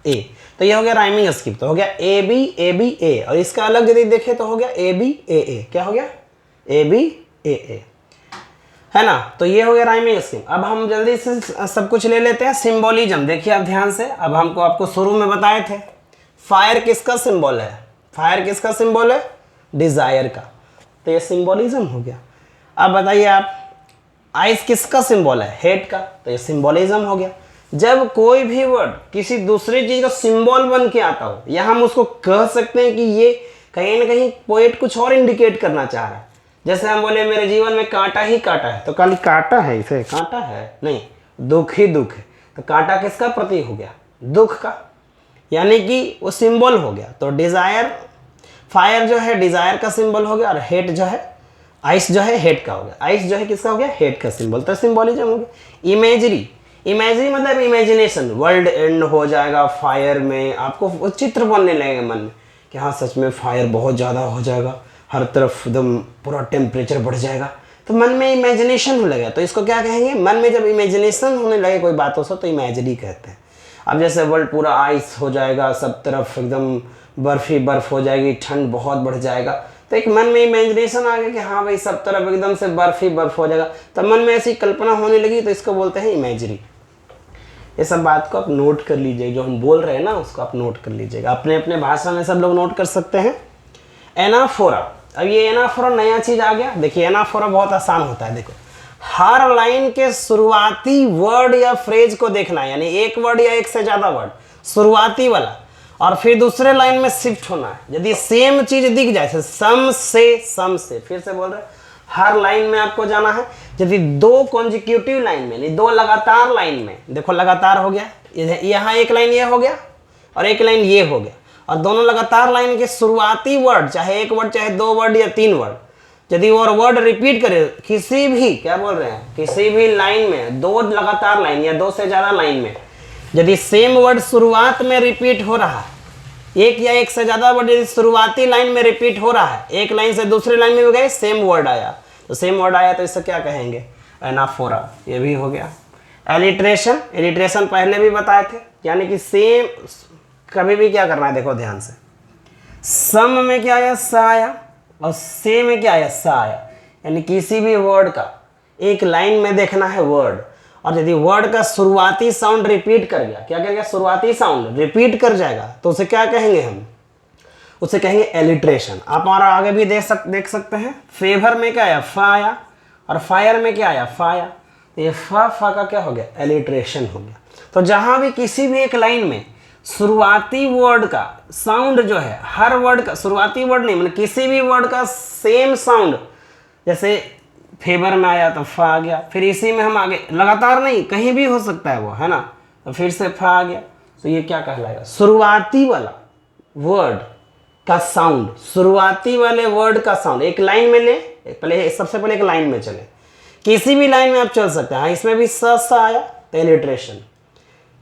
ए। तो ये हो गया राइमिंग स्कीम। तो हो गया ए बी ए, और इसका अलग यदि देखें तो हो गया ए बी ए, क्या हो गया, ए बी ए, है ना। तो ये हो गया राइमिंग स्कीम। अब हम जल्दी से सब कुछ ले लेते हैं। सिंबोलिज्म देखिए आप ध्यान से, अब हमको आपको शुरू में बताए थे फायर किसका सिंबल है, फायर किसका सिंबल है, डिजायर का। तो ये सिंबोलिज्म हो गया। अब बताइए आप, आइस किसका सिंबल है, हेट का। तो ये सिंबोलिज्म हो गया। जब कोई भी वर्ड किसी दूसरी चीज का सिंबल बन के आता हो, या हम उसको कह सकते हैं कि ये कहीं ना कहीं पोएट कुछ और इंडिकेट करना चाह रहा है। जैसे हम बोले मेरे जीवन में कांटा ही कांटा है, तो खाली कांटा है, इसे कांटा है नहीं, दुख ही दुख है। तो कांटा किसका प्रतीक हो गया, दुख का, यानी कि वो सिंबल हो गया। तो डिजायर, फायर जो है डिजायर का सिंबल हो गया, और हेट जो है, आइस जो है हेट का हो गया। आइस जो है किसका हो गया, हेट का सिंबल। तो सिंबोलिज्म हो गया। इमेजरी, इमेजरी मतलब इमेजिनेशन, वर्ल्ड एंड हो जाएगा फायर में, आपको वो चित्र बनने लगेगा मन में कि हाँ सच में फायर बहुत ज़्यादा हो जाएगा, हर तरफ एकदम पूरा टेम्परेचर बढ़ जाएगा, तो मन में इमेजिनेशन होने लगेगा। तो इसको क्या कहेंगे, मन में जब इमेजिनेशन होने लगे कोई बातों से, तो इमेजरी कहते हैं। अब जैसे वर्ल्ड पूरा आइस हो जाएगा, सब तरफ एकदम बर्फ ही बर्फ हो जाएगी, ठंड बहुत बढ़ जाएगा, तो एक मन में इमेजिनेशन आ गया कि हाँ भाई सब तरफ एकदम से बर्फ ही बर्फ हो जाएगा, तो मन में ऐसी कल्पना होने लगी, तो इसको बोलते हैं इमेजरी। ये सब बात को आप नोट कर लीजिए, जो हम बोल रहे हैं ना उसको आप नोट कर लीजिएगा, अपने अपने भाषा में सब लोग नोट कर सकते हैं। एनाफोरा, अब ये एनाफोरा नया चीज आ गया। देखिए एनाफोरा बहुत आसान होता है। देखो हर लाइन के शुरुआती वर्ड या फ्रेज को देखना है, यानी एक वर्ड या एक से ज्यादा वर्ड शुरुआती वाला, और फिर दूसरे लाइन में शिफ्ट होना है। यदि सेम चीज दिख जाए, सम से, फिर से बोल रहे हैं, हर लाइन में आपको जाना है। यदि दो कॉन्जिक्यूटिव लाइन में, नहीं दो लगातार लाइन में, देखो लगातार हो गया, यहाँ एक लाइन ये हो गया और एक लाइन ये हो गया, और दोनों लगातार लाइन के शुरुआती वर्ड, चाहे एक वर्ड चाहे दो वर्ड या तीन वर्ड, यदि वो वर्ड रिपीट करे किसी भी, क्या बोल रहे हैं, किसी भी लाइन में, दो लगातार लाइन या दो से ज्यादा लाइन में, यदि सेम वर्ड शुरुआत में रिपीट हो रहा है, एक या एक से ज्यादा वर्ड यदि शुरुआती लाइन में रिपीट हो रहा है, एक लाइन से दूसरी लाइन में भी गए, सेम वर्ड आया, तो सेम वर्ड आया तो इसे क्या कहेंगे, एनाफोरा। ये भी हो गया। एलिट्रेशन, एलिट्रेशन पहले भी बताए थे, यानी कि सेम, कभी भी क्या करना है, देखो ध्यान से, सम में क्या आया, स आया, और से में क्या आया, स आया, यानी किसी भी वर्ड का एक लाइन में देखना है वर्ड, और यदि वर्ड का शुरुआती साउंड रिपीट कर गया, क्या करेगा, शुरुआती साउंड रिपीट कर जाएगा, तो उसे क्या कहेंगे हम, उसे कहेंगे एलिट्रेशन। आप और आगे भी देख सकते हैं। फेवर में क्या आया, फ आया, और फायर में क्या आया, फ आया, ये फा का क्या हो गया, एलिट्रेशन हो गया। तो जहां भी किसी भी एक लाइन में शुरुआती वर्ड का साउंड जो है, हर वर्ड का शुरुआती वर्ड नहीं, मतलब किसी भी वर्ड का सेम साउंड, जैसे फेवर में आया तो फ आ गया, फिर इसी में हम आगे लगातार नहीं, कहीं भी हो सकता है वो, है ना, तो फिर से फ आ गया, तो ये क्या कहलाएगा, शुरुआती वाला वर्ड का साउंड, शुरुआती वाले वर्ड का साउंड एक लाइन में ले, पहले सबसे पहले एक लाइन में चले, किसी भी लाइन में आप चल सकते हैं। हाँ, इसमें भी स आया तो एलिट्रेशन,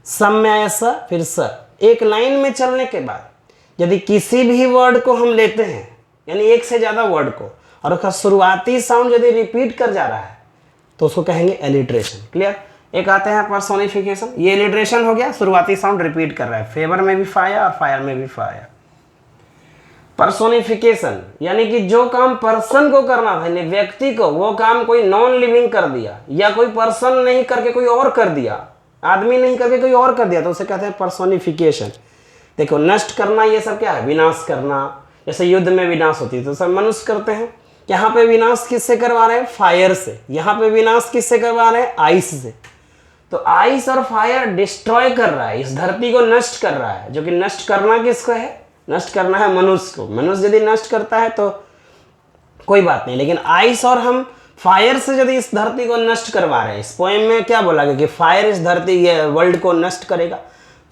सम में आया स, फिर स, एक लाइन में चलने के बाद यदि किसी भी वर्ड को हम लेते हैं, यानी एक से ज्यादा वर्ड को, और उसका शुरुआती साउंड यदि रिपीट कर जा रहा है, तो उसको कहेंगे एलिट्रेशन। क्लियर। एक आते हैं पर्सोनिफिकेशन, ये एलिट्रेशन हो गया, शुरुआती साउंड रिपीट कर रहा है, फेवर में भी फ आया और फायर में भी फ आया। पर्सोनिफिकेशन, यानी कि जो काम पर्सन को करना था, यानी व्यक्ति को, वो काम कोई नॉन लिविंग कर दिया, या कोई पर्सन नहीं करके कोई और कर दिया, आदमी नहीं करके कोई और कर दिया तो उसे कहते हैं पर्सोनिफिकेशन। देखो नष्ट करना ये सब क्या है, विनाश करना। जैसे युद्ध में विनाश होती है तो सब मनुष्य करते हैं। यहाँ पे विनाश किससे करवा रहे हैं, फायर से। यहाँ पे विनाश किससे करवा रहे हैं, आइस से। तो आइस और फायर डिस्ट्रॉय कर रहा है, इस धरती को नष्ट कर रहा है। जो कि नष्ट करना किसको है, नष्ट करना है मनुष्य को। मनुष्य यदि नष्ट करता है तो कोई बात नहीं, लेकिन आइस और हम फायर से यदि इस धरती को नष्ट करवा रहे हैं। इस पोएम में क्या बोला गया कि फायर इस धरती ये वर्ल्ड को नष्ट करेगा।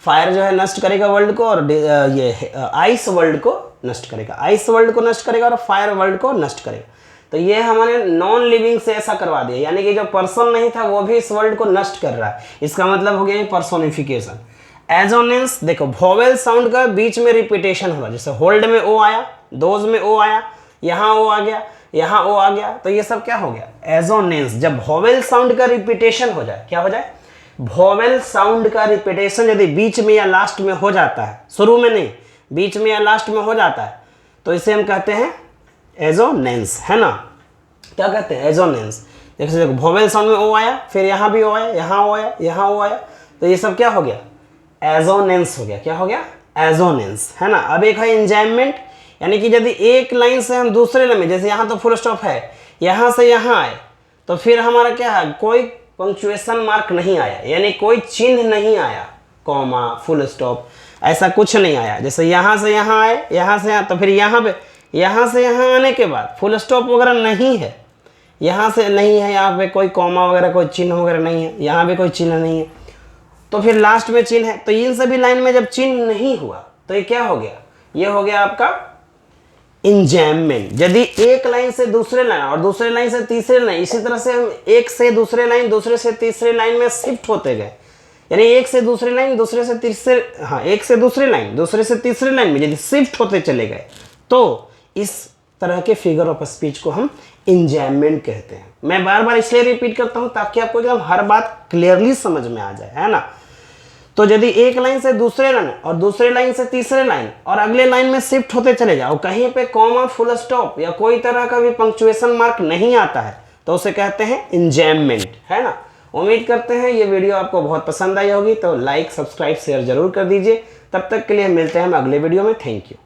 फायर जो है नष्ट करेगा वर्ल्ड को, और ये आइस वर्ल्ड को नष्ट करेगा। आइस वर्ल्ड को नष्ट करेगा और फायर वर्ल्ड को नष्ट करेगा। तो ये हमने नॉन लिविंग से ऐसा करवा दिया, यानी कि जो पर्सन नहीं था वो भी इस वर्ल्ड को नष्ट कर रहा है। इसका मतलब हो गया पर्सोनिफिकेशन। एजोनेंस, देखो वोवेल साउंड का बीच में रिपीटेशन होगा। जैसे होल्ड में ओ आया, दोज में ओ आया, यहाँ ओ आ गया, यहाँ ओ आ गया, तो ये सब क्या हो गया, एजोनेंस। जब वोवेल साउंड का रिपीटेशन हो जाए, क्या हो जाए, वोवेल साउंड का रिपीटेशन यदि बीच में या लास्ट में हो जाता है, शुरू में नहीं, बीच में या लास्ट में हो जाता है, तो इसे हम कहते हैं एजोनेंस, है ना। क्या कहते हैं, एजोनेंस। जैसे वोवेल साउंड में ओ आया, फिर यहाँ भी ओ आया, यहाँ ओ आया, यहाँ ओ आया, तो ये सब क्या हो गया, एजोनेंस हो गया। क्या हो गया, एजोनेंस, है ना। अब एक है इंजैममेंट, यानी कि यदि एक लाइन से हम दूसरे लाइन में, जैसे यहाँ तो फुल स्टॉप है, यहाँ से यहाँ आए तो फिर हमारा क्या है, कोई पंक्चुएशन मार्क नहीं आया, यानी कोई चिन्ह नहीं आया, कॉमा फुल स्टॉप ऐसा कुछ नहीं आया। जैसे यहाँ से यहाँ आए, यहाँ से यहाँ, तो फिर यहाँ पे, यहाँ से यहाँ आने के बाद फुल स्टॉप वगैरह नहीं है, यहाँ से नहीं है, यहाँ पे कोई कॉमा वगैरह कोई चिन्ह वगैरह नहीं है, यहाँ भी कोई चिन्ह नहीं है, तो फिर लास्ट में चिन्ह है। तो इन सभी लाइन में जब चिन्ह नहीं हुआ तो ये क्या हो गया, ये हो गया आपका इंजैममेंट। यदि एक लाइन से दूसरे लाइन और दूसरे लाइन से तीसरे लाइन, इसी तरह से हम एक से दूसरे लाइन, दूसरे से तीसरे लाइन में शिफ्ट होते गए, यानी एक से दूसरे लाइन, दूसरे से तीसरे, हाँ एक से दूसरे लाइन, दूसरे से तीसरे लाइन में यदि शिफ्ट होते चले गए तो इस तरह के फिगर ऑफ स्पीच को हम इंजैममेंट कहते हैं। मैं बार बार इसलिए रिपीट करता हूं ताकि आपको एकदम हर बात क्लियरली समझ में आ जाए, है ना। तो यदि एक लाइन से दूसरे लाइन और दूसरे लाइन से तीसरे लाइन और अगले लाइन में शिफ्ट होते चले जाओ, कहीं पे कॉमा फुल स्टॉप या कोई तरह का भी पंक्चुएशन मार्क नहीं आता है तो उसे कहते हैं इंजैममेंट, है ना। उम्मीद करते हैं ये वीडियो आपको बहुत पसंद आई होगी, तो लाइक सब्सक्राइब शेयर जरूर कर दीजिए। तब तक के लिए मिलते हैं हम अगले वीडियो में। Thank you.